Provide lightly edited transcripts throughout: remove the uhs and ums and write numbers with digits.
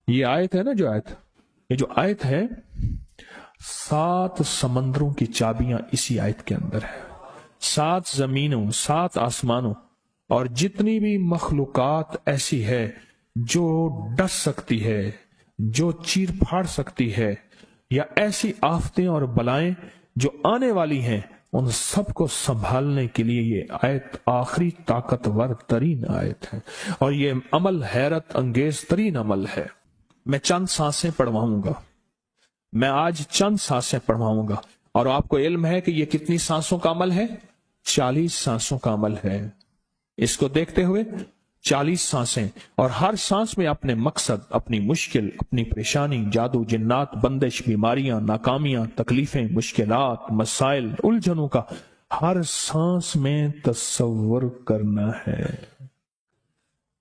یہ آیت ہے نا، یہ جو آیت ہے، 7 سمندروں کی چابیاں اسی آیت کے اندر ہے. 7 زمینوں، 7 آسمانوں اور جتنی بھی مخلوقات ایسی ہے جو ڈس سکتی ہے، جو چیر پھاڑ سکتی ہے، یا ایسی آفتیں اور بلائیں جو آنے والی ہیں، ان سب کو سنبھالنے کے لیے یہ آیت آخری طاقتور ترین آیت ہے، اور یہ عمل حیرت انگیز ترین عمل ہے. میں چند سانسیں پڑھواؤں گا، میں آج چند سانسیں پڑھواؤں گا، اور آپ کو علم ہے کہ یہ کتنی سانسوں کا عمل ہے؟ 40 سانسوں کا عمل ہے. اس کو دیکھتے ہوئے 40 سانسیں، اور ہر سانس میں اپنے مقصد، اپنی مشکل، اپنی پریشانی، جادو، جنات، بندش، بیماریاں، ناکامیاں، تکلیفیں، مشکلات، مسائل، الجھنوں کا ہر سانس میں تصور کرنا ہے.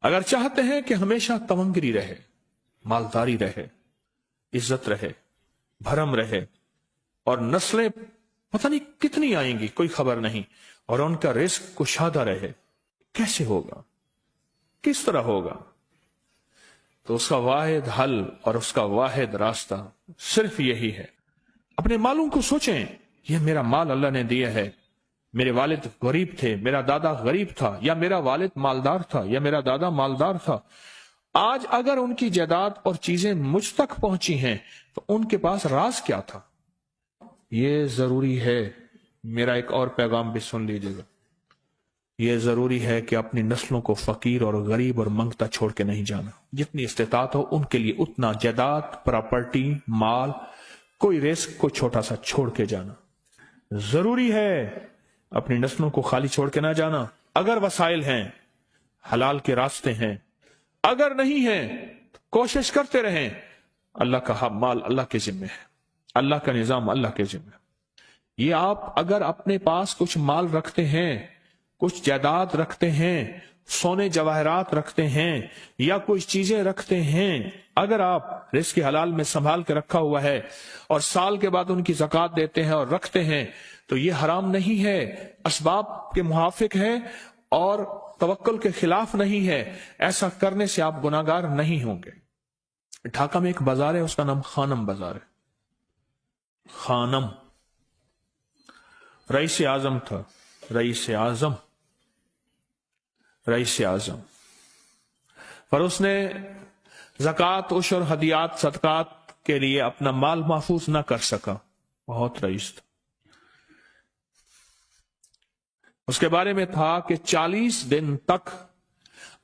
اگر چاہتے ہیں کہ ہمیشہ تمنگری رہے، مالداری رہے، عزت رہے، بھرم رہے، اور نسلیں پتہ نہیں کتنی آئیں گی کوئی خبر نہیں، اور ان کا رزق کشادہ رہے، کیسے ہوگا؟ کس طرح ہوگا؟ تو اس کا واحد حل اور اس کا واحد راستہ صرف یہی ہے. اپنے مالوں کو سوچیں، یہ میرا مال اللہ نے دیا ہے. میرے والد غریب تھے، میرا دادا غریب تھا، یا میرا والد مالدار تھا، یا میرا دادا مالدار تھا. آج اگر ان کی جائیداد اور چیزیں مجھ تک پہنچی ہیں تو ان کے پاس راز کیا تھا؟ یہ ضروری ہے. میرا ایک اور پیغام بھی سن لیجیے گا. یہ ضروری ہے کہ اپنی نسلوں کو فقیر اور غریب اور منگتا چھوڑ کے نہیں جانا. جتنی استطاعت ہو ان کے لیے اتنا جائیداد، پراپرٹی، مال، کوئی رزق کو چھوٹا سا چھوڑ کے جانا ضروری ہے. اپنی نسلوں کو خالی چھوڑ کے نہ جانا. اگر وسائل ہیں، حلال کے راستے ہیں، اگر نہیں ہیں تو کوشش کرتے رہیں. اللہ کا مال اللہ کے ذمہ ہے، اللہ کا نظام اللہ کے ذمہ ہے. یہ آپ اگر اپنے پاس کچھ مال رکھتے ہیں، کچھ جائیداد رکھتے ہیں، سونے جواہرات رکھتے ہیں، یا کچھ چیزیں رکھتے ہیں، اگر آپ رزق حلال میں سنبھال کے رکھا ہوا ہے اور سال کے بعد ان کی زکوٰۃ دیتے ہیں اور رکھتے ہیں، تو یہ حرام نہیں ہے، اسباب کے موافق ہے اور توکل کے خلاف نہیں ہے. ایسا کرنے سے آپ گناہگار نہیں ہوں گے. ڈھاکہ میں ایک بازار ہے، اس کا نام خانم بازار ہے. خانم رئیس اعظم تھا، رئیس اعظم، پر اس نے زکوٰۃ، عشر، ہدیات، صدقات کے لیے اپنا مال محفوظ نہ کر سکا. بہت رئیس تھا. اس کے بارے میں تھا کہ 40 دن تک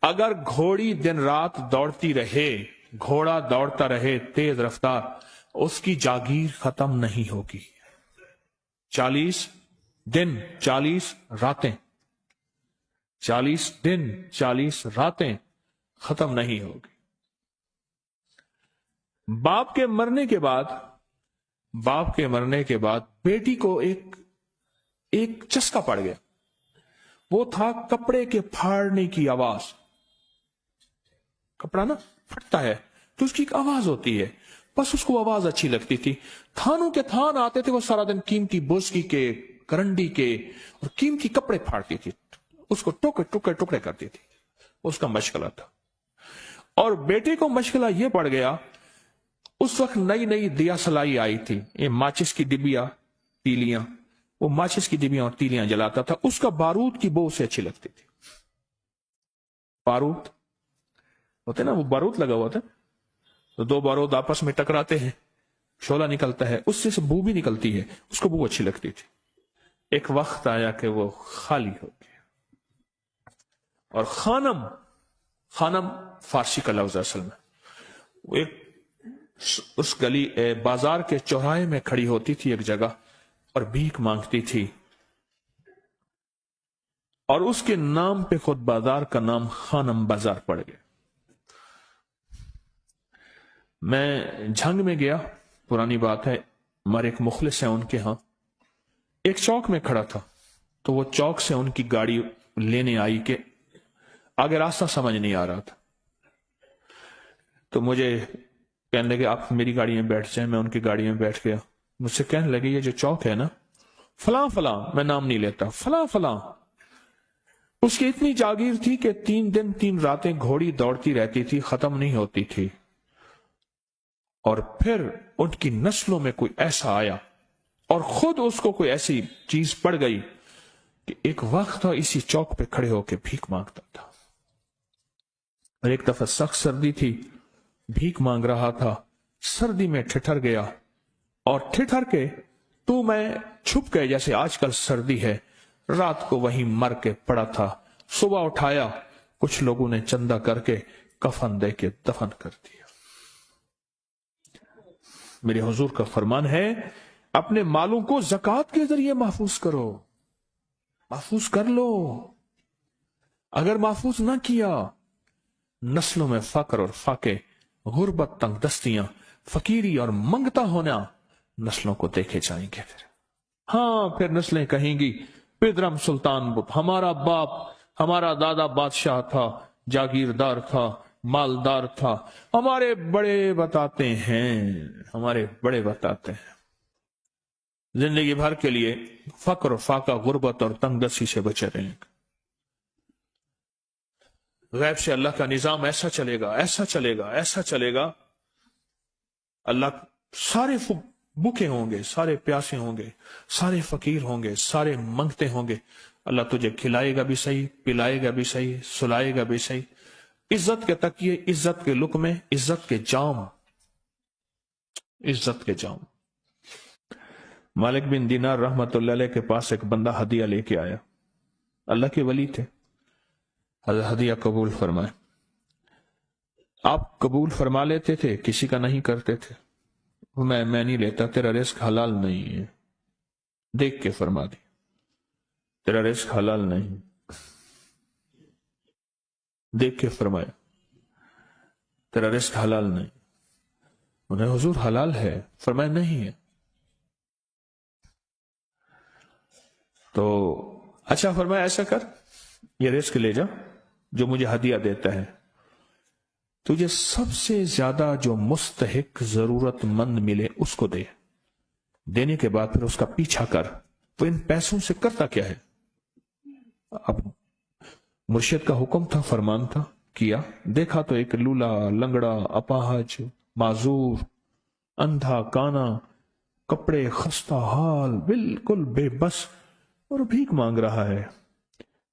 اگر گھوڑی دن رات دوڑتی رہے، گھوڑا دوڑتا رہے تیز رفتار، اس کی جاگیر ختم نہیں ہوگی. 40 دن 40 راتیں، 40 دن 40 راتیں ختم نہیں ہوگی. باپ کے مرنے کے بعد بیٹی کو ایک چسکا پڑ گیا. وہ تھا کپڑے کے پھاڑنے کی آواز. کپڑا نا پھٹتا ہے تو اس کی ایک آواز ہوتی ہے، بس اس کو آواز اچھی لگتی تھی. تھانوں کے تھان آتے تھے، وہ سارا دن قیمتی بوسکی کے، کرنڈی کے اور قیمتی کپڑے پھاڑتی تھی، اس کو ٹکڑے کرتی تھی. اس کا مشغلہ تھا. اور بیٹے کو مشغلہ یہ پڑ گیا، اس وقت نئی دیا سلائی آئی تھی، یہ ماچس کی ڈبیاں، تیلیاں، وہ ماچس کی ڈبیاں اور تیلیاں جلاتا تھا. اس کا بارود کی بو اسے اچھی لگتی تھی. بارود ہوتے نا، وہ بارود لگا ہوا تھا تو 2 بارود آپس میں ٹکراتے ہیں، شعلہ نکلتا ہے، اس سے بو بھی نکلتی ہے، اس کو بو اچھی لگتی تھی. ایک وقت آیا کہ وہ خالی ہو گیا. اور خانم فارسی کا لفظ اصل میں، وہ ایک اس گلی بازار کے چوراہے میں کھڑی ہوتی تھی ایک جگہ اور بھیک مانگتی تھی، اور اس کے نام پہ خود بازار کا نام خانم بازار پڑ گیا. میں جھنگ میں گیا، پرانی بات ہے، ہمارے ایک مخلص ہیں، ان کے ہاں ایک چوک میں کھڑا تھا. تو وہ چوک سے ان کی گاڑی لینے آئی کہ آگے راستہ سمجھ نہیں آ رہا تھا. تو مجھے کہنے لگے آپ میری گاڑی میں بیٹھ جائیں. میں ان کی گاڑی میں بیٹھ گیا. مجھ سے کہنے لگے یہ جو چوک ہے نا، فلاں فلاں، میں نام نہیں لیتا، فلاں فلاں، اس کی اتنی جاگیر تھی کہ 3 دن 3 راتیں گھوڑی دوڑتی رہتی تھی، ختم نہیں ہوتی تھی. और फिर उनकी नस्लों में कोई ऐसा आया और खुद उसको कोई ऐसी चीज पड़ गई कि एक वक्त था इसी चौक पे खड़े होकर भीख मांगता था। और एक दफा सख्त सर्दी थी, भीख मांग रहा था, सर्दी में ठिठर गया और ठिठर के तो मैं छुप गए, जैसे आजकल सर्दी है। रात को वहीं मर के पड़ा था। सुबह उठाया, कुछ लोगों ने चंदा करके कफन दे के दफन कर दिया। मेरे हुजूर का फरमान है, अपने मालों को ज़कात के जरिए महफूज करो, महफूज कर लो। अगर महफूज ना किया, नस्लों में फकर और फाके, गुर्बत, तंगदस्तियां, फकीरी और मंगता होना नस्लों को देखे जाएंगे। फिर हाँ, फिर नस्लें कहेंगी पिदरम सुल्तान बुत, हमारा बाप, हमारा दादा बादशाह था, जागीरदार था, मालदार था, हमारे बड़े बताते हैं, हमारे बड़े बताते हैं। जिंदगी भर के लिए फक्र, फाका, गुर्बत और तंगदस्ती से बचे रहेंगे। गैब से अल्लाह का निजाम ऐसा चलेगा, ऐसा चलेगा, ऐसा चलेगा। अल्लाह सारे भूखे होंगे, सारे प्यासे होंगे, सारे फकीर होंगे, सारे मंगते होंगे। अल्लाह तुझे खिलाएगा भी सही, पिलाएगा भी सही, सुलाएगा भी सही। इज्जत के तकिए, इज्जत के लुक़मे, इज्जत के जाम, इज्जत के जाम। मालिक बिन दीनार रहमतुल्लाह अलैह के पास एक बंदा हदिया लेके आया। अल्लाह के वली थे। हदिया कबूल फरमाए। आप कबूल फरमा लेते थे, किसी का नहीं करते थे। मैं नहीं लेता, तेरा रिस्क हलाल नहीं है। देख के फरमा दी, तेरा रिस्क हलाल नहीं। देख के फरमाया, तेरा रिस्क हलाल नहीं। उन्हें हुजूर हलाल है, फरमाया नहीं है। तो अच्छा फरमाया, ऐसा कर, ये रिस्क ले जा, जो मुझे हदिया देता है, तुझे सबसे ज्यादा जो मुस्तहिक जरूरतमंद मिले उसको दे। देने के बाद फिर उसका पीछा कर। तो इन पैसों से करता क्या है? अब मुर्शिद का हुक्म था, फरमान था, किया। देखा तो एक लूला, लंगड़ा, अपाहज, माजूर, अंधा, काना, कपड़े खस्ता हाल, बिल्कुल बेबस, और भीख मांग रहा है।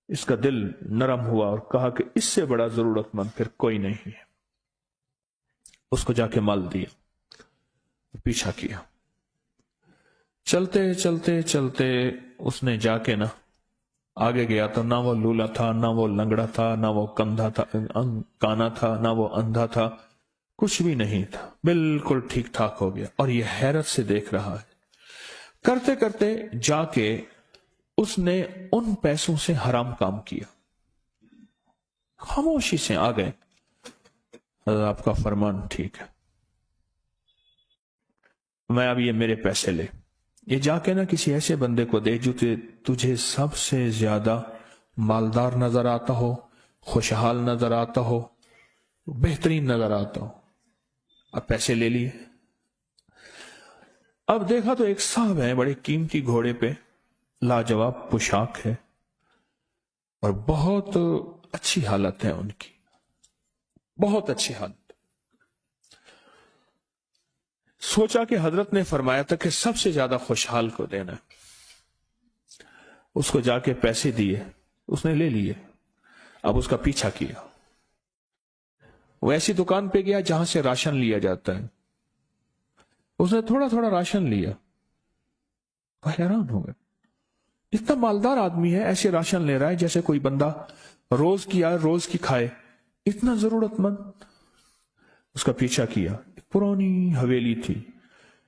इसका दिल नरम हुआ और कहा कि इससे बड़ा जरूरतमंद फिर कोई नहीं है। उसको जाके माल दिया, पीछा किया। चलते चलते चलते उसने जाके ना आगे गया तो ना वो लूला था, ना वो लंगड़ा था, ना वो कंधा था, काना था, ना वो अंधा था, कुछ भी नहीं था, बिल्कुल ठीक ठाक हो गया। और ये हैरत से देख रहा है। करते करते जाके उसने उन पैसों से हराम काम किया। खामोशी से आ गए, आपका फरमान ठीक है, मैं अब ये मेरे पैसे ले, ये जाके ना किसी ऐसे बंदे को दे जो तुझे सबसे ज्यादा मालदार नजर आता हो, खुशहाल नजर आता हो, बेहतरीन नजर आता हो। अब पैसे ले लिए। अब देखा तो एक साहब है, बड़े कीमती घोड़े पे, लाजवाब पोशाक है और बहुत अच्छी हालत है उनकी, बहुत अच्छी हालत। सोचा कि हजरत ने फरमाया था कि सबसे ज्यादा खुशहाल को देना। उसको जाके पैसे दिए, उसने ले लिए। अब उसका पीछा किया। वो ऐसी दुकान पे गया जहां से राशन लिया जाता है। उसने थोड़ा थोड़ा राशन लिया। हैरान हो गया, इतना मालदार आदमी है, ऐसे राशन ले रहा है जैसे कोई बंदा रोज की आए रोज की खाए, इतना जरूरतमंद। उसका पीछा किया। एक पुरानी हवेली थी,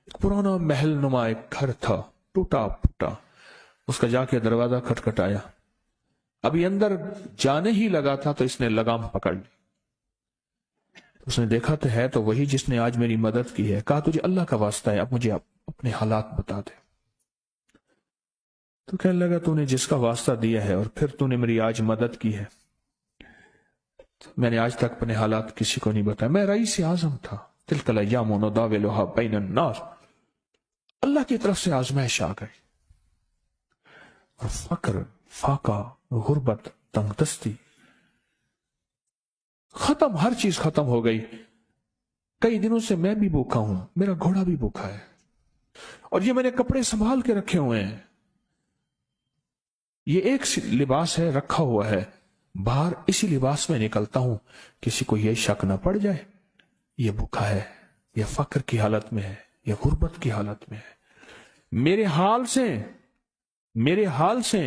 एक पुराना महल नुमा एक घर था, टूटा फूटा। उसका जाके दरवाजा खटखटाया। अभी अंदर जाने ही लगा था तो इसने लगाम पकड़ ली। उसने देखा तो है तो वही जिसने आज मेरी मदद की है। कहा तुझे अल्लाह का वास्ता है, अब मुझे अपने हालात बता दे। तो कहने लगा तूने जिसका वास्ता दिया है और फिर तूने मेरी आज मदद की है, तो मैंने आज तक अपने हालात किसी को नहीं बताया। मैं रईस आजम था। तिलकल अय्यामु नुदाविलुहा बैनन नास। अल्लाह की तरफ से आजमाइश आ गई और फक्र, फाका, गुर्बत, तंगदस्ती खत्म, हर चीज खत्म हो गई। कई दिनों से मैं भी भूखा हूं, मेरा घोड़ा भी भूखा है, और ये मैंने कपड़े संभाल के रखे हुए हैं, ये एक लिबास है रखा हुआ है, बाहर इसी लिबास में निकलता हूं, किसी को यह शक ना पड़ जाए ये भूखा है, ये फक्र की हालत में है, ये गुर्बत की हालत में है। मेरे हाल से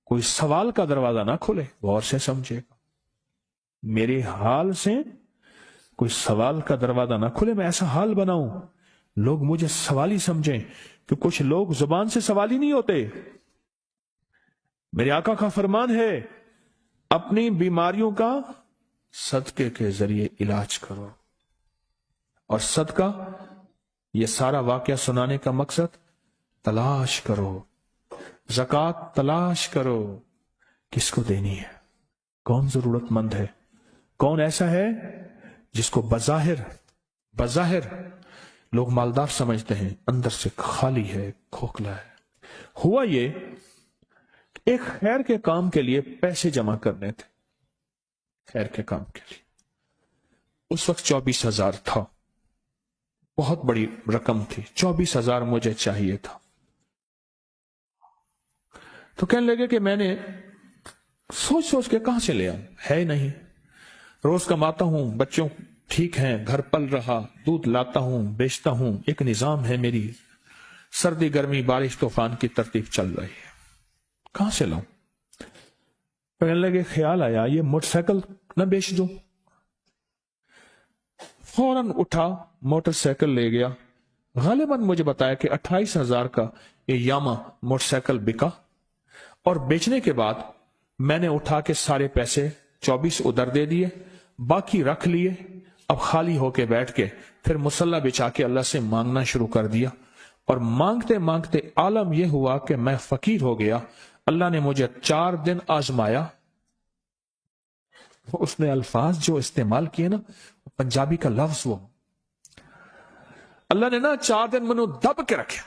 कोई सवाल का दरवाजा ना खोले, गौर से समझेगा। मेरे हाल से कोई सवाल का दरवाजा ना खुले, मैं ऐसा हाल बनाऊं लोग मुझे सवाली समझें, कि कुछ लोग जुबान से सवाली नहीं होते। मेरे आका का फरमान है, अपनी बीमारियों का सदके के जरिए इलाज करो। और सदका, यह सारा वाकया सुनाने का मकसद, तलाश करो, ज़कात तलाश करो, किसको देनी है, कौन जरूरतमंद है, कौन ऐसा है जिसको बज़ाहिर लोग मालदार समझते हैं, अंदर से खाली है, खोखला है। हुआ ये, एक खैर के काम के लिए पैसे जमा करने थे, खैर के काम के लिए। उस वक्त 24,000 था, बहुत बड़ी रकम थी, 24,000 मुझे चाहिए था। तो कहने लगे कि मैंने सोच के कहां से ले आऊं, है ही नहीं, रोज कमाता हूं, बच्चों ठीक हैं, घर पल रहा, दूध लाता हूं, बेचता हूं, एक निजाम है मेरी, सर्दी गर्मी बारिश तूफान की तरतीब चल रही है, कहां से लाऊं। कहने लगे, ख्याल आया ये मोटरसाइकिल न बेच दूं। फौरन उठा, मोटरसाइकिल ले गया। गालिबन मुझे बताया कि 28,000 का ये यामा मोटरसाइकिल बिका, और बेचने के बाद मैंने उठा के सारे पैसे 24 उधर दे दिए, बाकी रख लिए। अब खाली होके बैठ के फिर मुसल्ला बिछा के अल्लाह से मांगना शुरू कर दिया, और मांगते मांगते आलम यह हुआ कि मैं फकीर हो गया। अल्लाह ने मुझे 4 दिन आजमाया। उसने अल्फाज जो इस्तेमाल किए ना, पंजाबी का लफ्ज, वो अल्लाह ने ना 4 दिन मनु दब के रखे।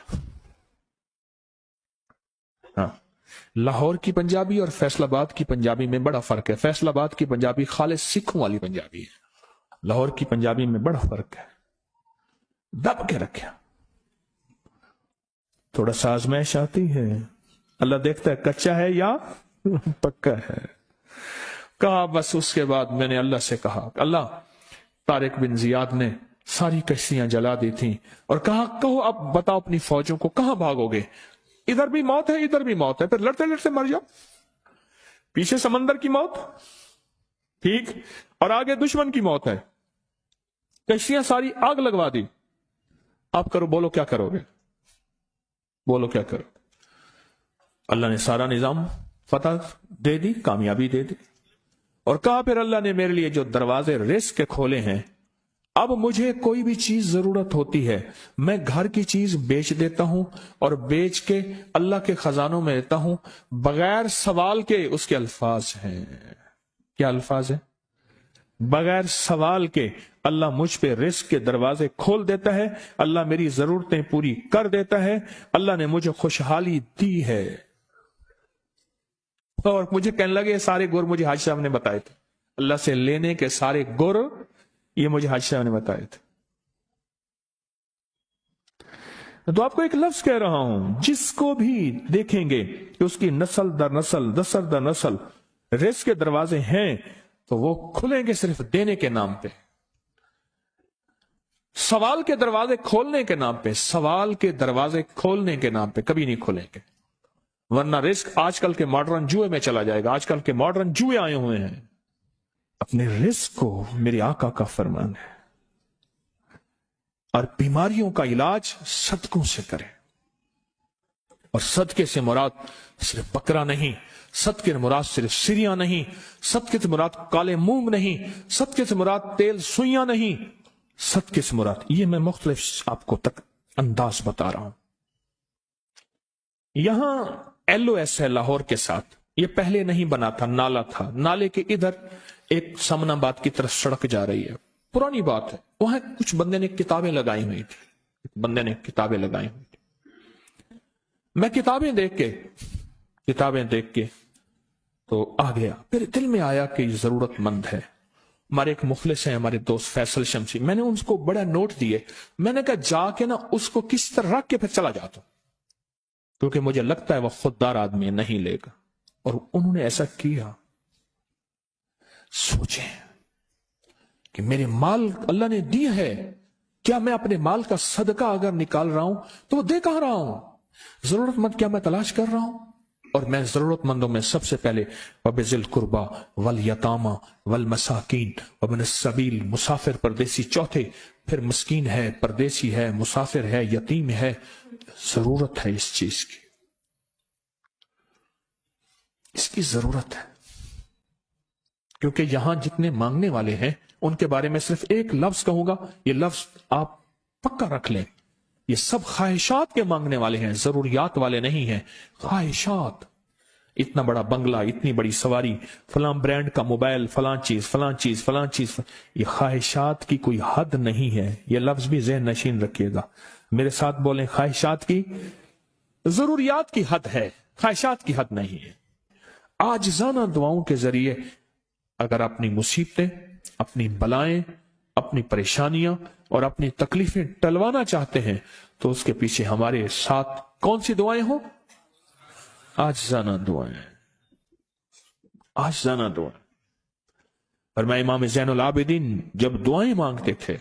हाँ, लाहौर की पंजाबी और फैसलाबाद की पंजाबी में बड़ा फर्क है। फैसलाबाद की पंजाबी खालिस सिखों वाली पंजाबी है, लाहौर की पंजाबी में बड़ा फर्क है। दब के रखे, थोड़ा सा आजमाइश आती है, अल्लाह देखता है कच्चा है या पक्का है। कहा, बस उसके बाद मैंने अल्लाह से कहा, अल्लाह, तारिक बिन जियाद ने सारी कश्तियां जला दी थी, और कहा, कहो अब बताओ अपनी फौजों को कहां भागोगे, इधर भी मौत है इधर भी मौत है, फिर लड़ते लड़ते मर जाओ, पीछे समंदर की मौत, ठीक, और आगे दुश्मन की मौत है, कश्तियां सारी आग लगवा दी, आप करो, बोलो क्या करोगे, बोलो क्या करो। अल्लाह ने सारा निजाम फतह दे दी, कामयाबी दे दी, और कहा, फिर अल्लाह ने मेरे लिए जो दरवाजे रिस्क के खोले हैं, अब मुझे कोई भी चीज जरूरत होती है, मैं घर की चीज बेच देता हूं, और बेच के अल्लाह के खजानों में देता हूं, बगैर सवाल के। उसके अल्फाज हैं, क्या अल्फाज है, बगैर सवाल के अल्लाह मुझ पे रिस्क के दरवाजे खोल देता है, अल्लाह मेरी जरूरतें पूरी कर देता है, अल्लाह ने मुझे खुशहाली दी है। और मुझे कहने लगे, सारे गुर मुझे हाजी साहब ने बताए थे, अल्लाह से लेने के सारे गुर ये मुझे हाजी साहब ने बताए थे। तो आपको एक लफ्ज कह रहा हूं, जिसको भी देखेंगे कि उसकी नस्ल दर नस्ल रिस्क के दरवाजे हैं, तो वो खुलेंगे सिर्फ देने के नाम पे, सवाल के दरवाजे खोलने के नाम पे, सवाल के दरवाजे खोलने के नाम पे कभी नहीं खुलेंगे, वरना रिस्क आजकल के मॉडर्न जुए में चला जाएगा। आजकल के मॉडर्न जुए आए हुए हैं। अपने रिस्क को मेरे आका का फरमान है, और बीमारियों का इलाज सदकों से करें। और सदके से मुराद सिर्फ बकरा नहीं, सदके से मुराद सिर्फ सिरिया नहीं, सदके से मुराद काले मूंग नहीं, सदके से मुराद तेल सुइयां नहीं, सदके से मुराद, ये मैं मुख्तलिफ आपको तक अंदाज बता रहा हूं। यहां LOS है लाहौर के साथ, ये पहले नहीं बना था, नाला था, नाले के इधर एक समनाबाद की तरफ सड़क जा रही है, पुरानी बात है। वहां कुछ बंदे ने किताबें लगाई हुई थी, बंदे ने किताबें लगाई हुई थी। मैं किताबें देख के तो आ गया, फिर दिल में आया कि जरूरतमंद है, ہمارے ایک مخلص ہیں ہمارے دوست فیصل شمسی، میں نے ان کو بڑا نوٹ دیے، میں نے کہا جا کے نا اس کو کس طرح رکھ کے پھر چلا جاتا ہوں، کیونکہ مجھے لگتا ہے وہ خوددار آدمی نہیں لے گا. اور انہوں نے ایسا کیا. سوچیں کہ میرے مال اللہ نے دی ہے، کیا میں اپنے مال کا صدقہ اگر نکال رہا ہوں تو وہ دے کہاں رہا ہوں؟ ضرورت مند کیا میں تلاش کر رہا ہوں؟ اور میں ضرورت مندوں میں سب سے پہلے وَبِذِي الْقُرْبَى وَالْيَتَامَى وَالْمَسَاكِينَ وَابْنِ السَّبِيلِ، مسافر پردیسی چوتھے، پھر مسکین ہے، پردیسی ہے، مسافر ہے، یتیم ہے. ضرورت ہے اس چیز کی، اس کی ضرورت ہے. کیونکہ یہاں جتنے مانگنے والے ہیں ان کے بارے میں صرف ایک لفظ کہوں گا، یہ لفظ آپ پکا رکھ لیں، یہ سب خواہشات کے مانگنے والے ہیں، ضروریات والے نہیں ہیں. خواہشات، اتنا بڑا بنگلہ، اتنی بڑی سواری، فلاں برانڈ کا موبائل، فلاں چیز فلاں چیز فلاں چیز، یہ خواہشات کی کوئی حد نہیں ہے. یہ لفظ بھی ذہن نشین رکھیے گا، میرے ساتھ بولیں، خواہشات کی، ضروریات کی حد ہے، خواہشات کی حد نہیں ہے. عاجزانہ دعاؤں کے ذریعے اگر اپنی مصیبتیں، اپنی بلائیں، اپنی پریشانیاں اور اپنی تکلیفیں ٹلوانا چاہتے ہیں تو اس کے پیچھے ہمارے ساتھ کون سی دعائیں ہوں؟ عاجزانہ دعائیں، عاجزانہ دعائیں. فرمایا امام زین العابدین جب دعائیں مانگتے تھے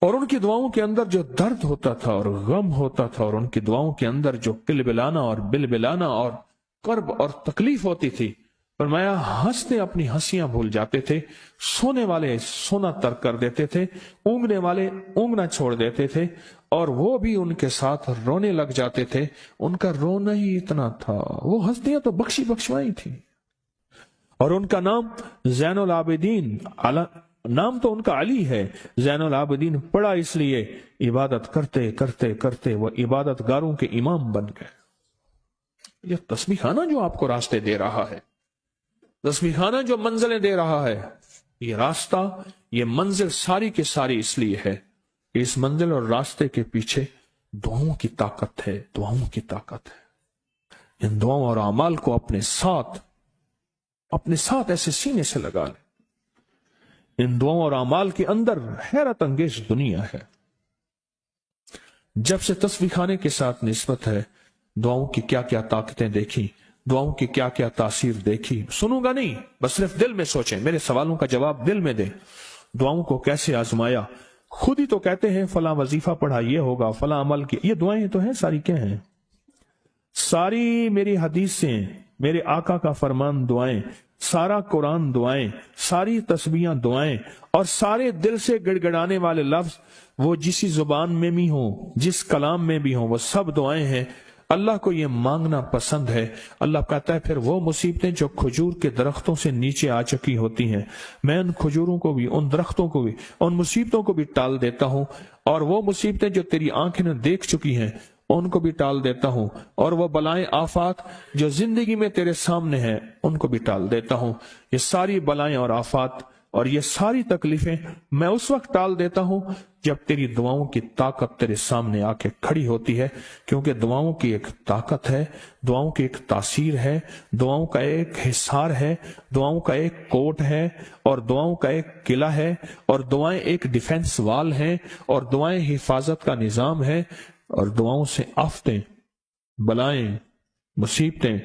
اور ان کی دعاؤں کے اندر جو درد ہوتا تھا اور غم ہوتا تھا، اور ان کی دعاؤں کے اندر جو کلبلانا اور بلبلانا اور کرب اور تکلیف ہوتی تھی، فرمایا ہنستے اپنی ہنسیاں بھول جاتے تھے، سونے والے سونا ترک کر دیتے تھے، اونگنے والے اونگنا چھوڑ دیتے تھے، اور وہ بھی ان کے ساتھ رونے لگ جاتے تھے. ان کا رونا ہی اتنا تھا، وہ ہنسیاں تو بخشی بخشوائی تھی. اور ان کا نام زین العابدین، نام تو ان کا علی ہے، زین العابدین پڑا اس لیے عبادت کرتے کرتے کرتے وہ عبادت گاروں کے امام بن گئے. یہ تسبیح خانہ جو آپ کو راستے دے رہا ہے، تسبیح خانہ جو منزلیں دے رہا ہے، یہ راستہ، یہ منزل ساری کے ساری اس لیے ہے کہ اس منزل اور راستے کے پیچھے دعاؤں کی طاقت ہے، دعاؤں کی طاقت ہے. ان دعاؤں اور اعمال کو اپنے ساتھ ایسے سینے سے لگا لیں. ان دعاؤں اور اعمال کے اندر حیرت انگیز دنیا ہے. جب سے تسبیح خانے کے ساتھ نسبت ہے، دعاؤں کی کیا کیا طاقتیں دیکھی، دعاؤں کی کیا کیا تاثیر دیکھی. سنوں گا نہیں، بس صرف دل میں سوچیں، میرے سوالوں کا جواب دل میں دیں. دعاؤں کو کیسے آزمایا. خود ہی تو کہتے ہیں فلاں وظیفہ پڑھا یہ ہوگا، فلاں عمل کی، یہ دعائیں تو ہیں ساری. کیا ہیں؟ ساری میری حدیثیں، میرے آقا کا فرمان دعائیں، سارا قرآن دعائیں، ساری تسبیحاں دعائیں، اور سارے دل سے گڑ گڑانے والے لفظ وہ جسی زبان میں بھی ہوں، جس کلام میں بھی ہوں، وہ سب دعائیں ہیں. اللہ کو یہ مانگنا پسند ہے. اللہ کہتا ہے پھر وہ مصیبتیں جو کھجور کے درختوں سے نیچے آ چکی ہوتی ہیں، میں ان کھجوروں کو بھی، ان درختوں کو بھی، ان مصیبتوں کو بھی ٹال دیتا ہوں، اور وہ مصیبتیں جو تیری آنکھیں نے دیکھ چکی ہیں ان کو بھی ٹال دیتا ہوں، اور وہ بلائیں آفات جو زندگی میں تیرے سامنے ہیں ان کو بھی ٹال دیتا ہوں. یہ ساری بلائیں اور آفات اور یہ ساری تکلیفیں میں اس وقت ٹال دیتا ہوں جب تیری دعاؤں کی طاقت تیرے سامنے آ کے کھڑی ہوتی ہے. کیونکہ دعاؤں کی ایک طاقت ہے، دعاؤں کی ایک تاثیر ہے، دعاؤں کا ایک حصار ہے، دعاؤں کا ایک کوٹ ہے، اور دعاؤں کا ایک قلعہ ہے، اور دعائیں ایک ڈیفنس وال ہیں، اور دعائیں حفاظت کا نظام ہے. اور دعاؤں سے آفتیں، بلائیں، مصیبتیں،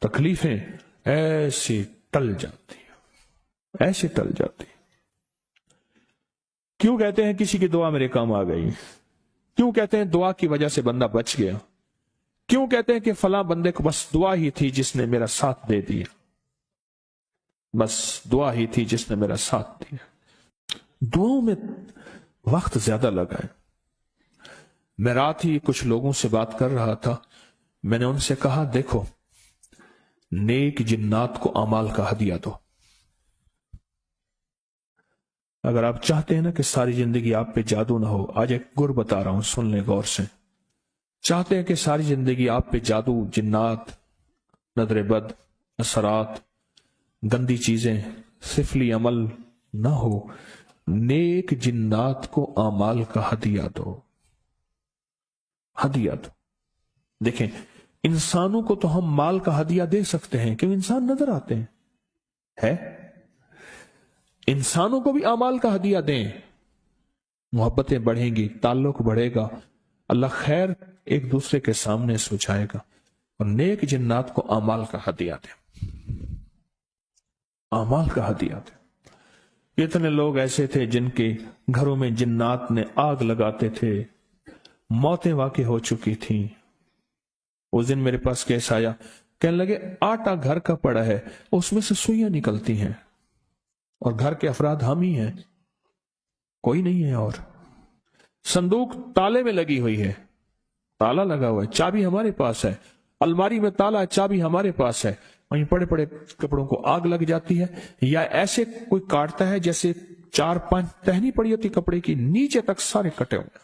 تکلیفیں ایسی ٹل جاتی ہیں، ایسی ٹل جاتی. کیوں کہتے ہیں کسی کی دعا میرے کام آ گئی؟ کیوں کہتے ہیں دعا کی وجہ سے بندہ بچ گیا؟ کیوں کہتے ہیں کہ فلاں بندے کو بس دعا ہی تھی جس نے میرا ساتھ دے دیا، بس دعا ہی تھی جس نے میرا ساتھ دیا. دعاؤں میں وقت زیادہ لگا ہے. میں رات ہی کچھ لوگوں سے بات کر رہا تھا، میں نے ان سے کہا دیکھو، نیک جنات کو اعمال کا ہدیہ دو. اگر آپ چاہتے ہیں نا کہ ساری زندگی آپ پہ جادو نہ ہو، آج ایک گر بتا رہا ہوں، سن لیں غور سے. چاہتے ہیں کہ ساری زندگی آپ پہ جادو، جنات، نظر بد، اثرات، گندی چیزیں، سفلی عمل نہ ہو، نیک جنات کو اعمال کا ہدیہ دو. ہدیہ دو. دیکھیں، انسانوں کو تو ہم مال کا ہدیہ دے سکتے ہیں کیوں؟ انسان نظر آتے ہیں، ہے इंसानों को भी अमाल का हदिया दें, मोहब्बतें बढ़ेंगी, ताल्लुक बढ़ेगा, अल्लाह खैर एक दूसरे के सामने सुझाएगा। और नेक जिन्नात को अमाल का हदिया दें, अमाल का हदिया दें। इतने लोग ऐसे थे जिनके घरों में जिन्नात ने आग लगाते थे, मौतें वाक़ई हो चुकी थी। उस दिन मेरे पास केस आया, कहने लगे आटा घर का पड़ा है, उसमें से सुइयां निकलती हैं और घर के अफराद हम ही हैं, कोई नहीं है। और संदूक ताले में लगी हुई है, ताला लगा हुआ है, चाबी हमारे पास है, अलमारी में ताला है, चाबी हमारे पास है, वहीं पड़े पड़े कपड़ों को आग लग जाती है। या ऐसे कोई काटता है जैसे 4-5 टहनी पड़ी होती कपड़े की, नीचे तक सारे कटे हुए।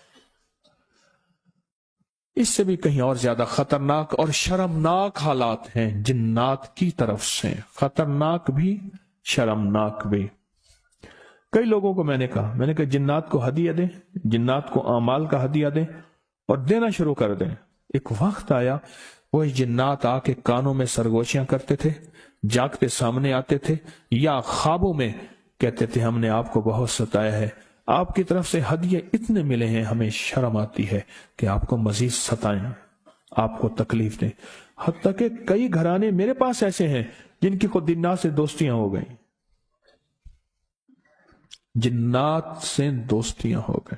इससे भी कहीं और ज्यादा खतरनाक और शर्मनाक हालात हैं जिन्नात की तरफ से, खतरनाक भी शर्मनाक भी। कई लोगों को मैंने कहा जिन्नात को हदिया दें, जिन्नात को अमाल का हदिया दें और देना शुरू कर दें। एक वक्त आया वही जिन्नात आके कानों में सरगोशियां करते थे, जागते सामने आते थे या ख्वाबों में कहते थे हमने आपको बहुत सताया है, आपकी तरफ से हदिये इतने मिले हैं, हमें शर्म आती है कि आपको मजीद सताएं, आपको तकलीफ दें। हत्ता कि कई घराने मेरे पास ऐसे हैं जिनकी खुद जिन्नात से दोस्तियां हो गई, जिन्नात से दोस्तियां हो गए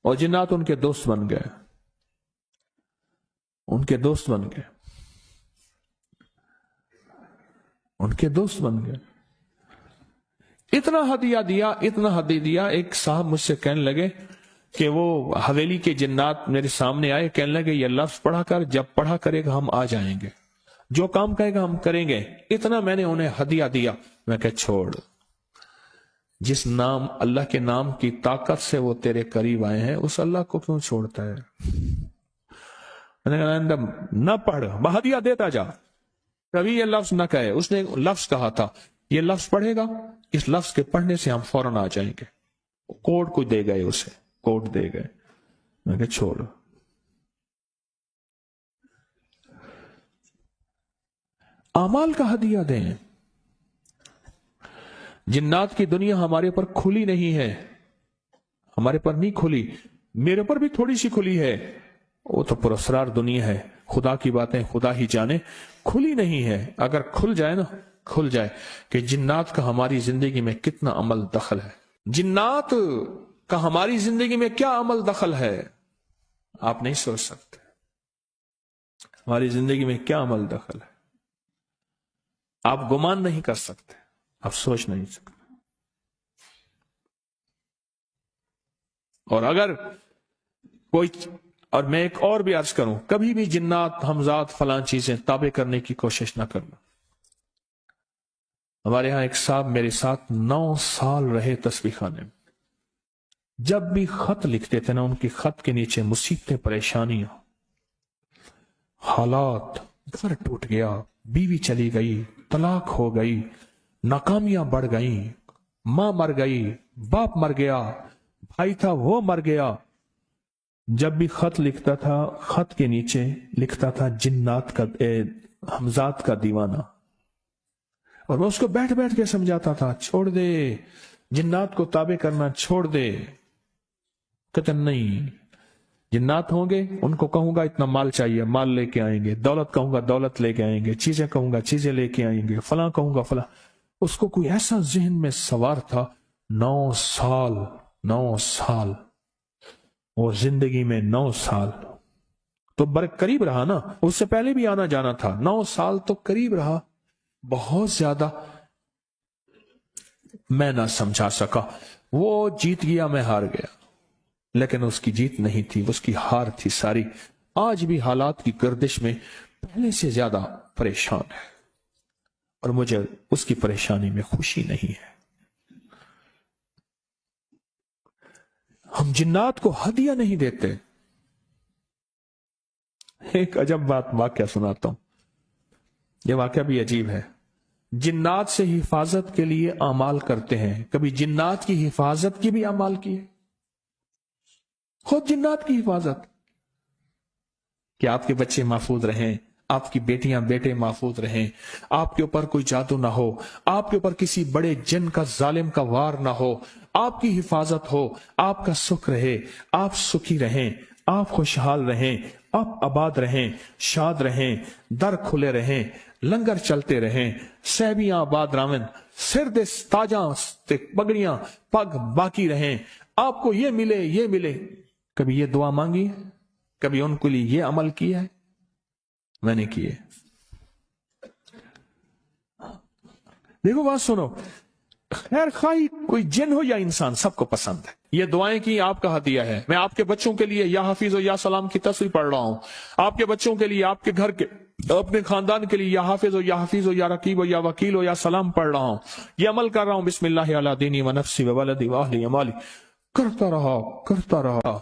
और जिन्नात उनके दोस्त बन गए, उनके दोस्त बन गए, उनके दोस्त बन गए। इतना हदिया दिया, इतना हदिया दिया। एक साहब मुझसे कहने लगे कि वो हवेली के जिन्नात मेरे सामने आए, कहने लगे ये लफ्ज पढ़ा कर, जब पढ़ा करेगा हम आ जाएंगे, जो काम कहेगा हम करेंगे। इतना मैंने उन्हें हदिया दिया। मैं कह छोड़, जिस नाम अल्लाह के नाम की ताकत से वो तेरे करीब आए हैं, उस अल्लाह को क्यों छोड़ता है? मैंने कहा न पढ़, हदिया देता जा, कभी ये लफ्ज न कहे। उसने लफ्ज कहा था, ये लफ्ज पढ़ेगा, इस लफ्ज के पढ़ने से हम फौरन आ जाएंगे। कोड को दे गए, उसे कोड दे गए। मैं कहा छोड़। अमाल का हदिया दें। जिन्नात की दुनिया हमारे पर खुली नहीं है, हमारे पर नहीं खुली, मेरे पर भी थोड़ी सी खुली है। वो तो पुरस्कार दुनिया है, खुदा की बातें खुदा ही जाने, खुली नहीं है। अगर खुल जाए ना, खुल जाए कि जिन्नात का हमारी जिंदगी में कितना अमल दखल है, जिन्नात का हमारी जिंदगी में क्या अमल दखल है, आप नहीं सोच सकते। हमारी जिंदगी में क्या अमल दखल है, आप गुमान नहीं कर सकते, आप सोच नहीं सकते। और अगर कोई, और मैं एक और भी अर्ज करूं, कभी भी जिन्नात हमजात फलां चीजें ताबे करने की कोशिश ना करना। हमारे यहां एक साहब मेरे साथ 9 साल रहे तस्बीह खाने में। जब भी खत लिखते थे ना, उनकी खत के नीचे मुसीबतें, परेशानियां, हालात, घर टूट गया, बीवी चली गई, तलाक हो गई, नाकामियां बढ़ गई, मां मर गई, बाप मर गया, भाई था वो मर गया। जब भी खत लिखता था, खत के नीचे लिखता था जिन्नात का, हमजात का दीवाना। और मैं उसको बैठ बैठ के समझाता था, छोड़ दे, जिन्नात को ताबे करना छोड़ दे। कहते नहीं, जिन्नात होंगे, उनको कहूंगा इतना माल चाहिए, माल लेके आएंगे, दौलत कहूंगा दौलत लेके आएंगे, चीजें कहूंगा चीजें लेके आएंगे, फलां कहूंगा फलां। उसको कोई ऐसा जहन में सवार था। 9 साल और जिंदगी में 9 साल तो बर करीब रहा ना, उससे पहले भी आना जाना था। 9 साल तो करीब रहा, बहुत ज्यादा मैं ना समझा सका। वो जीत गया, मैं हार गया, लेकिन उसकी जीत नहीं थी, उसकी हार थी सारी। आज भी हालात की गर्दिश में पहले से ज्यादा परेशान है और मुझे उसकी परेशानी में खुशी नहीं है। हम जिन्नात को हदिया नहीं देते। एक अजब वाक्या सुनाता हूं, यह वाक्या भी अजीब है। जिन्नात से हिफाजत के लिए अमाल करते हैं, कभी जिन्नात की हिफाजत की भी अमाल की है? खुद जिन्नात की हिफाजत कि आपके बच्चे महफूज रहें, आपकी बेटियां बेटे महफूज रहें, आपके ऊपर कोई जादू ना हो, आपके ऊपर किसी बड़े जिन का जालिम का वार ना हो, आपकी हिफाजत हो, आपका सुख रहे, आप सुखी रहें, आप खुशहाल रहें, आप आबाद रहें, शाद रहें, दर खुले रहें, लंगर चलते रहें, सहबियां आबाद रावन, सिर दे ताजा ते पगड़ियां पग बाकी रहें, आपको ये मिले ये मिले। कभी ये दुआ मांगी है? कभी उनके लिए ये अमल किया है? मैंने किए। देखो बात सुनो, खैर खाई कोई जिन हो या इंसान, सबको पसंद है। ये दुआएं की आपका हदिया है। मैं आपके बच्चों के लिए या हाफिज हो या सलाम की तस्वीर पढ़ रहा हूं, आपके बच्चों के लिए, आपके घर के, अपने खानदान के लिए या हाफिज हो या हफीज हो या रकीब हो या वकील हो या सलाम पढ़ रहा हूं, ये अमल कर रहा हूं, बिस्मिल्लाह अला दीनी व नफ्सी व वलदी व अहली अमाली, करता रहा।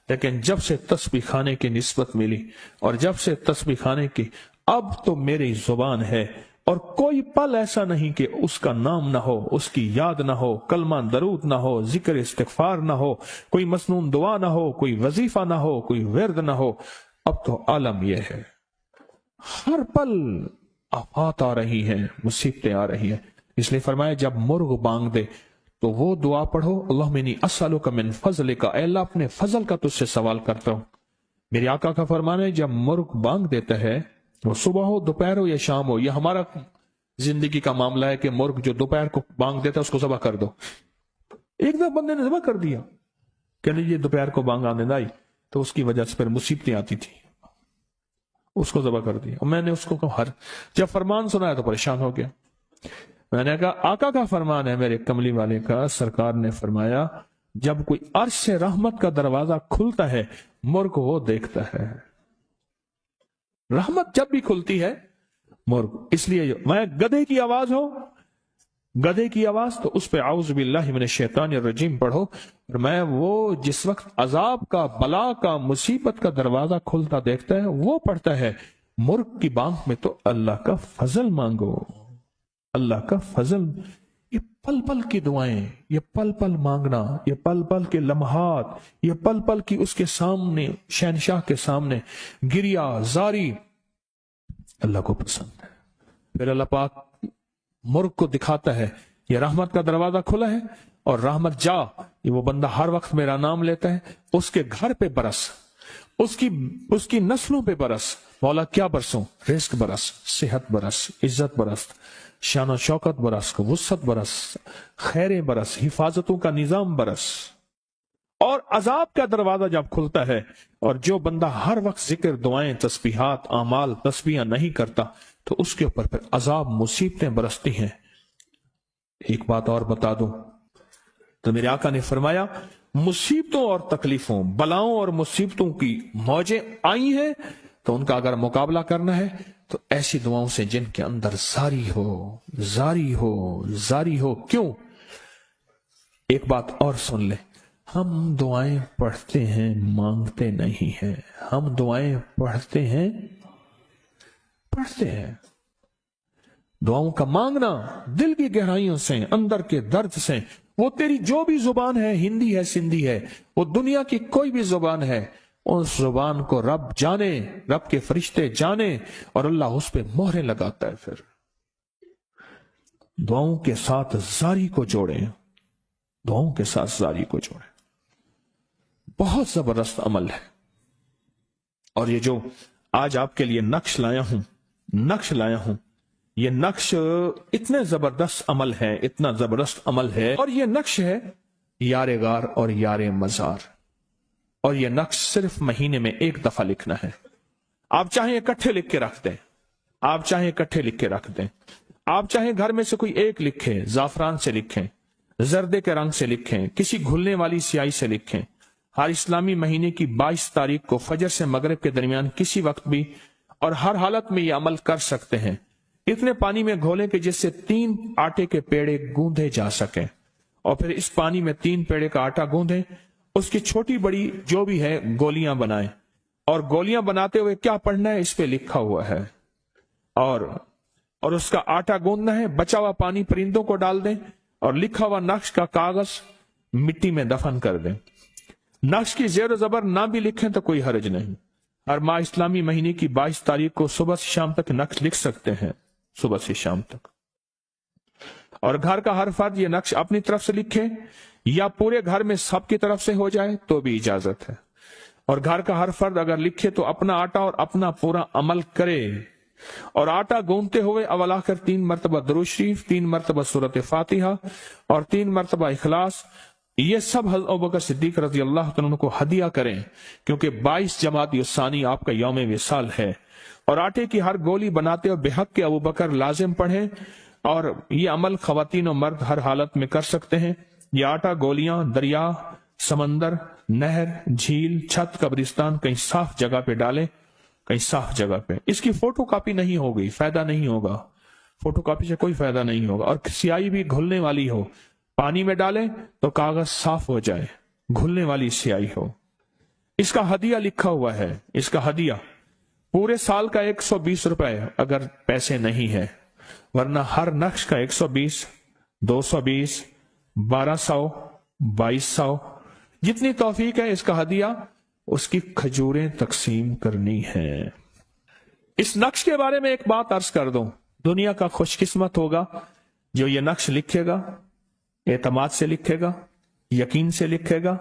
लेकिन जब से तस्बीह खाने की निस्बत मिली और जब से तस्बीह खाने की, अब तो मेरी जुबान है और कोई पल ऐसा नहीं कि उसका नाम ना हो, उसकी याद ना हो, कलमा दरूद ना हो, जिक्र इस्तिगफार ना हो, कोई मसनून दुआ ना हो, कोई वजीफा ना हो, कोई विर्द ना हो। अब तो आलम यह है, हर पल आफात आ रही हैं, मुसीबतें आ रही हैं। इसलिए फरमाया जब मुर्ग बांग दे तो वो दुआ पढ़ो, अल्लाहुम्मा इन्नी अस्अलुका मिन फज़लिका, अल्लाह अपने फजल का तुझसे सवाल करता हूं। मेरे आका का फरमान है जब मुर्ग बांग देता है, वो सुबह हो दोपहर हो या शाम हो, यह हमारा जिंदगी का मामला है कि मुर्ग जो दोपहर को बांग देता है उसको ज़बह कर दो। एक दफा बंदे ने ज़बह कर दिया, कहने ये दोपहर को बांग आने आई, तो उसकी वजह से फिर मुसीबतें आती थी, उसको ज़बह कर दिया। और मैंने उसको कहा, जब फरमान सुनाया तो परेशान हो गया। मैंने कहा आका का फरमान है, मेरे कमली वाले का, सरकार ने फरमाया जब कोई अर्श से रहमत का दरवाजा खुलता है, मुर्ग वो देखता है। रहमत जब भी खुलती है मुर्ग, इसलिए मैं गधे की आवाज हो, गधे की आवाज, तो उस पर आउज़ बिल्लाहि मिनश शैतानिर रजीम पढ़ो। और मैं वो जिस वक्त अजाब का, बला का, मुसीबत का दरवाजा खुलता देखता है वो पढ़ता है। मुर्ग की बांग में तो अल्लाह का फजल मांगो, अल्लाह का फजल। ये पल पल की दुआएं, ये पल पल मांगना, ये पल पल के लम्हात, ये पल पल की उसके सामने, शहनशाह के सामने गिरिया जारी, अल्लाह को पसंद है। फिर अल्लाह पाक मुर्ग को दिखाता है ये रहमत का दरवाजा खुला है और रहमत जा, ये वो बंदा हर वक्त मेरा नाम लेता है, उसके घर पे बरस, उसकी नस्लों पे बरस। मौला क्या बरसों? रिस्क बरस, सेहत बरस, इज्जत बरस, शान शौकत बरस, वुसअत बरस, खैरें बरस, हिफाजतों का निजाम बरस। और अजाब का दरवाजा जब खुलता है और जो बंदा हर वक्त जिक्र, दुआएं, तस्बीहात, आमाल, तस्बीहां नहीं करता, तो उसके ऊपर फिर अजाब, मुसीबतें बरसती हैं। एक बात और बता दूं, तो मेरे आका ने फरमाया मुसीबतों और तकलीफों, बलाओं और मुसीबतों की मौजें आई हैं, तो उनका अगर मुकाबला करना है तो ऐसी दुआओं से जिनके अंदर जारी हो, जारी हो, जारी हो। क्यों? एक बात और सुन ले, हम दुआएं पढ़ते हैं, मांगते नहीं हैं। हम दुआएं पढ़ते हैं, दुआओं का मांगना दिल की गहराइयों से, अंदर के दर्द से। वो तेरी जो भी जुबान है, हिंदी है, सिंधी है, वो दुनिया की कोई भी जुबान है, उस जुबान को रब जाने, रब के फरिश्ते जाने, और अल्लाह उस पे मोहरें लगाता है। फिर दुआओं के साथ जारी को जोड़ें, दुआओं के साथ जारी को जोड़ें। बहुत जबरदस्त अमल है। और ये जो आज आपके लिए नक्श लाया हूं, ये नक्श इतने जबरदस्त अमल है, इतना जबरदस्त अमल है। और ये नक्श है यारे गार और यारे मजार। और ये नक्श सिर्फ महीने में एक दफा लिखना है। आप चाहे इकट्ठे लिख के रख दें, आप चाहे इकट्ठे लिख के रख दें, आप चाहे घर में से कोई एक लिखें, जाफरान से लिखें, जर्दे के रंग से लिखें, किसी घुलने वाली स्याही से लिखें। हर इस्लामी महीने की 22 तारीख को फजर से मगरिब के दरमियान किसी वक्त भी और हर हालत में यह अमल कर सकते हैं। इतने पानी में घोलें कि जिससे 3 आटे के पेड़े गूंधे जा सकें, और फिर इस पानी में 3 पेड़े का आटा गूंधें, उसकी छोटी बड़ी जो भी है गोलियां बनाएं, और गोलियां बनाते हुए क्या पढ़ना है इस पे लिखा हुआ है, और उसका आटा गूंदना है। बचा हुआ पानी परिंदों को डाल दें और लिखा हुआ नक्श का कागज मिट्टी में दफन कर दें। नक्श की जेर जबर ना भी लिखें तो कोई हर्ज नहीं, हर माह इस्लामी महीने की 22 तारीख को सुबह से शाम तक नक्श लिख सकते हैं, सुबह से शाम तक। और घर का हर फर्द ये नक्श अपनी तरफ से लिखे या पूरे घर में सबकी तरफ से हो जाए तो भी इजाजत है। और घर का हर फर्द अगर लिखे तो अपना आटा और अपना पूरा अमल करे। और आटा गूंथते हुए अव्वल आखिर 3 मरतबा दुरूद शरीफ, 3 मरतबा सूरत फातिहा और 3 मरतबा इखलास, ये सब हज़रत अबू बकर सिद्दीक रज़ी अल्लाह तआला अन्हु को हदिया करें, क्योंकि 22 जमादी सानी आपका यौम विसाल है। और आटे की हर गोली बनाते हुए बेहक के अबू बकर लाजिम पढ़ें। और ये अमल खवातीन और मर्द हर हालत में कर सकते हैं। ये आटा गोलियां दरिया, समंदर, नहर, झील, छत, कब्रिस्तान, कहीं साफ जगह पे डालें, कहीं साफ जगह पे। इसकी फोटो कॉपी नहीं होगी, फायदा नहीं होगा, फोटो कॉपी से कोई फायदा नहीं होगा। और स्याही भी घुलने वाली हो, पानी में डालें तो कागज साफ हो जाए, घुलने वाली स्याही हो। इसका हदिया लिखा हुआ है, इसका हदिया पूरे साल का 120 रुपए अगर पैसे नहीं है, वरना हर नक्श का 120, 220, 1200, 2200, जितनी तौफीक है इसका हदिया उसकी खजूरें तकसीम करनी है। इस नक्श के बारे में एक बात अर्ज कर दूं, दुनिया का खुशकिस्मत होगा जो ये नक्श लिखेगा, एतमाद से लिखेगा, यकीन से लिखेगा,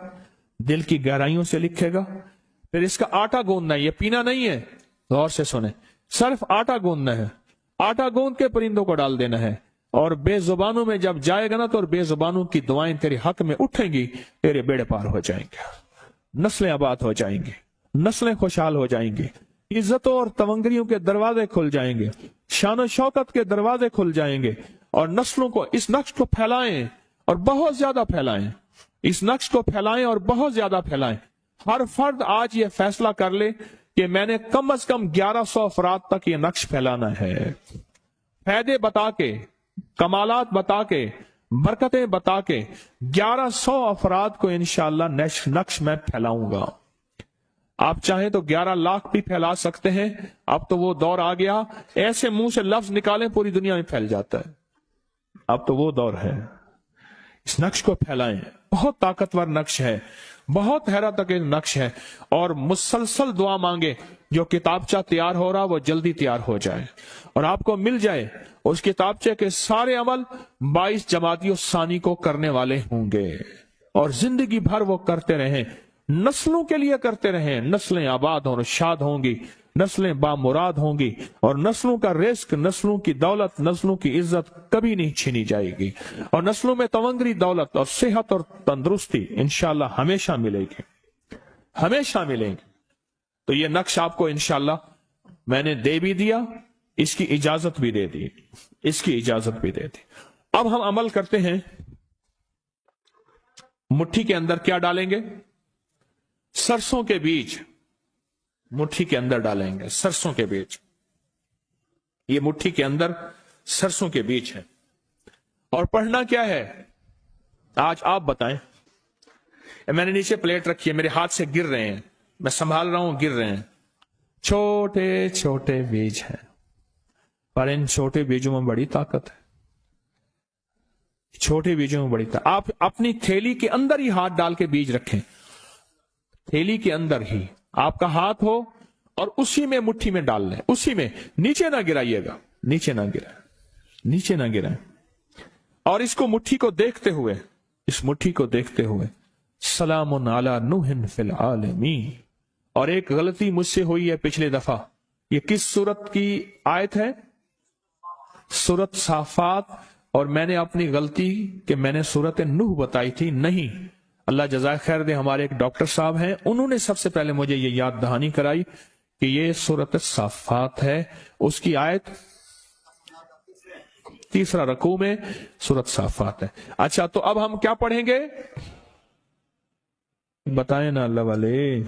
दिल की गहराइयों से लिखेगा। फिर इसका आटा गूंदना है, ये पीना नहीं है, गौर से सुने, सिर्फ आटा गूंदना है। आटा गूंद के परिंदों को डाल देना है। और बेजुबानों में जब जाएगा ना तो और बेजुबानों की दुआएं तेरे हक में उठेंगी, तेरे बेड़े पार हो जाएंगे, नस्लें आबाद हो जाएंगी, नस्लें खुशहाल हो जाएंगी, इज्जतों और तवंगरियों के दरवाजे खुल जाएंगे, शान शौकत के दरवाजे खुल जाएंगे। और नस्लों को इस नक्श को फैलाएं और बहुत ज्यादा फैलाएं, इस नक्श को फैलाएं और बहुत ज्यादा फैलाएं। हर फर्द आज ये फैसला कर ले कि मैंने कम से कम 1100 अफराद तक ये नक्श फैलाना है। फायदे बता के, कमालात बता के, बरकतें बता के 1100 अफराद को इंशाअल्लाह नक्श में फैलाऊंगा। आप चाहें तो 11 लाख भी फैला सकते हैं। अब तो वो दौर आ गया, ऐसे मुंह से लफ्ज निकालें पूरी दुनिया में फैल जाता है। अब तो वो दौर है, इस नक्श को फैलाएं। बहुत ताकतवर नक्श है, बहुत हैरत अंगेज नक्श है। और मुसलसल दुआ मांगे, जो किताबचा तैयार हो रहा वो जल्दी तैयार हो जाए और आपको मिल जाए। उस किताबचे के सारे अमल 22 जमातियों सानी को करने वाले होंगे और जिंदगी भर वो करते रहें, नस्लों के लिए करते रहें। नस्लें आबाद और शाद होंगी, नस्लें बामुराद होंगी और नस्लों का रिस्क, नस्लों की दौलत, नस्लों की इज्जत कभी नहीं छीनी जाएगी। और नस्लों में तवंगरी दौलत और सेहत और तंदुरुस्ती इंशाअल्लाह हमेशा मिलेगी, हमेशा मिलेंगे। तो ये नक्श आपको इंशाअल्लाह मैंने दे भी दिया, इसकी इजाजत भी दे दी, इसकी इजाजत भी दे दी। अब हम अमल करते हैं। मुट्ठी के अंदर क्या डालेंगे? सरसों के बीज मुट्ठी के अंदर डालेंगे, सरसों के बीज। ये मुट्ठी के अंदर सरसों के बीज है। और पढ़ना क्या है आज आप बताएं। मैंने नीचे प्लेट रखी है, मेरे हाथ से गिर रहे हैं, मैं संभाल रहा हूं, गिर रहे हैं। छोटे छोटे बीज हैं, पर इन छोटे बीजों में बड़ी ताकत है। छोटे बीजों में बड़ी ताकत। आप अपनी थैली के अंदर ही हाथ डाल के बीज रखें, थैली के अंदर ही आपका हाथ हो और उसी में मुट्ठी में डाल लें, उसी में। नीचे ना गिराइएगा, नीचे ना गिराए, नीचे ना गिराए। और इसको मुट्ठी को देखते हुए, इस मुट्ठी को देखते हुए सलामुन अला नूहिन फिल आलमीन। और एक गलती मुझसे हुई है पिछले दफा। ये किस सूरत की आयत है? सूरत साफात। और मैंने अपनी गलती कि मैंने सूरत नूह बताई थी, नहीं। अल्लाह जज़ाए खैर दे, हमारे एक डॉक्टर साहब हैं, उन्होंने सबसे पहले मुझे ये याद दहानी कराई कि ये सूरत साफात है। उसकी आयत 3 रकू में सूरत साफात है। अच्छा, तो अब हम क्या पढ़ेंगे बताएं ना अल्लाह वाले।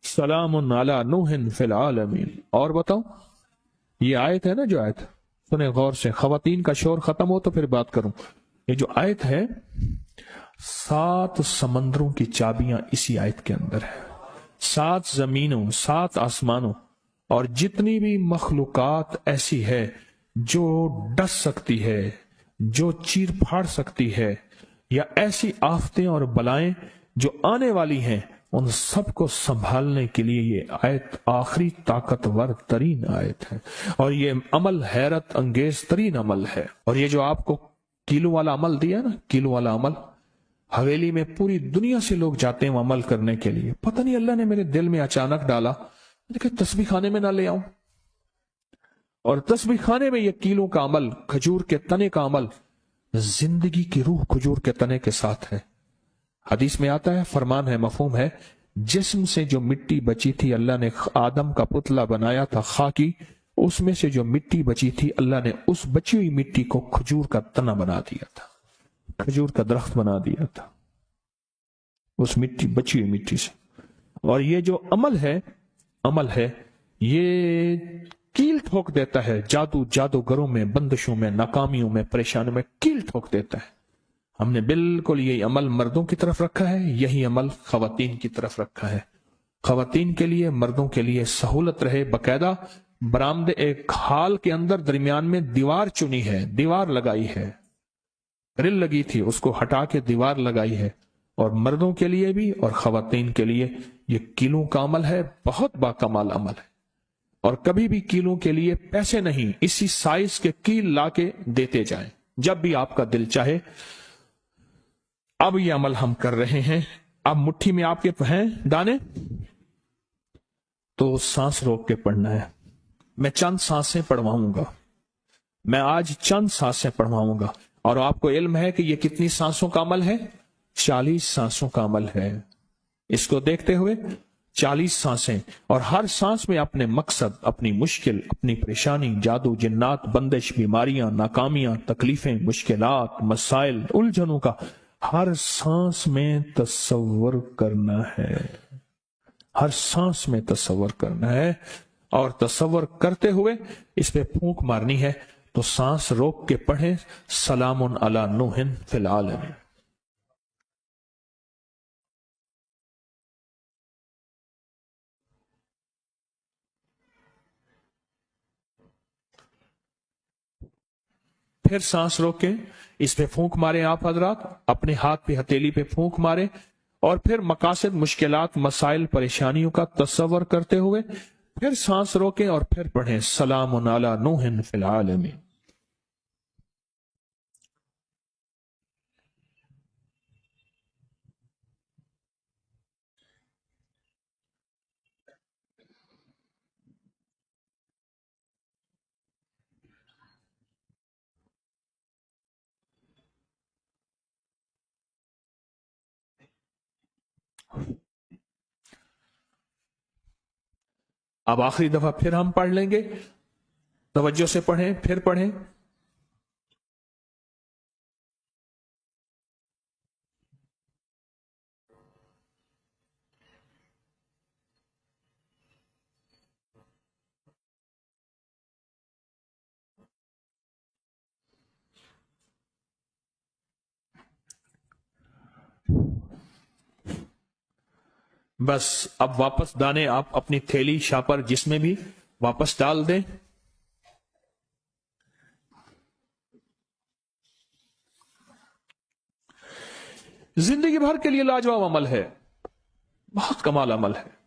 सलामुन अला नूहिन फिल आलमीन। और बताओ, ये आयत है ना, जो आयत सुने गौर से। खवातीन का शोर खत्म हो तो फिर बात करूं। ये जो आयत है, 7 समंदरों की चाबियां इसी आयत के अंदर है। 7 जमीनों, 7 आसमानों और जितनी भी मखलूकात ऐसी है जो डस सकती है, जो चीर फाड़ सकती है, या ऐसी आफतें और बलाएं जो आने वाली हैं, उन सबको संभालने के लिए ये आयत आखिरी ताकतवर तरीन आयत है। और ये अमल हैरत अंगेज तरीन अमल है। और ये जो आपको किलो वाला अमल दिया ना, किलो वाला अमल, हवेली में पूरी दुनिया से लोग जाते हैं अमल करने के लिए। पता नहीं अल्लाह ने मेरे दिल में अचानक डाला, मैंने कहा तस्बीह खाने में ना ले आऊं। और तस्बीह खाने में ये किलो का अमल, खजूर के तने का अमल, जिंदगी की रूह खजूर के तने के साथ है। हदीस में आता है, फरमान है, मफहूम है, जिस्म से जो मिट्टी बची थी, अल्लाह ने आदम का पुतला बनाया था खाकी, उसमें से जो मिट्टी बची थी अल्लाह ने उस बची हुई मिट्टी को खजूर का तना बना दिया था, खजूर का दरख्त बना दिया था उस मिट्टी, बची हुई मिट्टी से। और ये जो अमल है ये कील ठोक देता है जादूगरों में, बंदिशों में, नाकामियों में, परेशानियों में कील ठोक देता है। हमने बिल्कुल यही अमल मर्दों की तरफ रखा है, यही अमल खवातीन की तरफ रखा है। खवातीन के लिए, मर्दों के लिए सहूलत रहे, बकायदा बरामदे एक हाल के अंदर दरमियान में दीवार चुनी है, दीवार लगाई है, ग्रिल लगी थी उसको हटा के दीवार लगाई है। और मर्दों के लिए भी और खवातीन के लिए ये कीलों का अमल है, बहुत बाकमाल अमल है। और कभी भी कीलों के लिए पैसे नहीं, इसी साइज के कील लाके देते जाएं जब भी आपका दिल चाहे। अब ये अमल हम कर रहे हैं। अब मुट्ठी में आपके हैं दाने, तो सांस रोक के पढ़ना है। मैं चंद सांसें पढ़वाऊंगा, मैं आज चंद सांसें पढ़वाऊंगा। और आपको इल्म है कि ये कितनी सांसों का अमल है? 40 सांसों का अमल है। इसको देखते हुए 40 सांसें, और हर सांस में अपने मकसद, अपनी मुश्किल, अपनी परेशानी, जादू, जिन्नात, बंदिश, बीमारियां, नाकामियां, तकलीफें, मुश्किलात, मसाइल, उलझनों का हर सांस में तसव्वुर करना है। हर सांस में तसव्वुर करना है। और तसव्वुर करते हुए इस पे फूंक मारनी है। तो सांस रोक के पढ़ें, सलामुन अला नूहिन फिल आलमीन। फिर सांस रोके, इस पे फूंक मारे आप हजरात, अपने हाथ पे हथेली पे फूंक मारे। और फिर मकासद, मुश्किलात, मसाइल, परेशानियों का तसव्वुर करते हुए फिर सांस रोके और फिर पढ़ें, सलामुन अला नूहिन फिल आलमीन। अब आखिरी दफा फिर हम पढ़ लेंगे, तवज्जो से पढ़ें, फिर पढ़ें। बस अब वापस दाने आप अपनी थैली, शापर, जिसमें भी वापस डाल दें। जिंदगी भर के लिए लाजवाब अमल है, बहुत कमाल अमल है।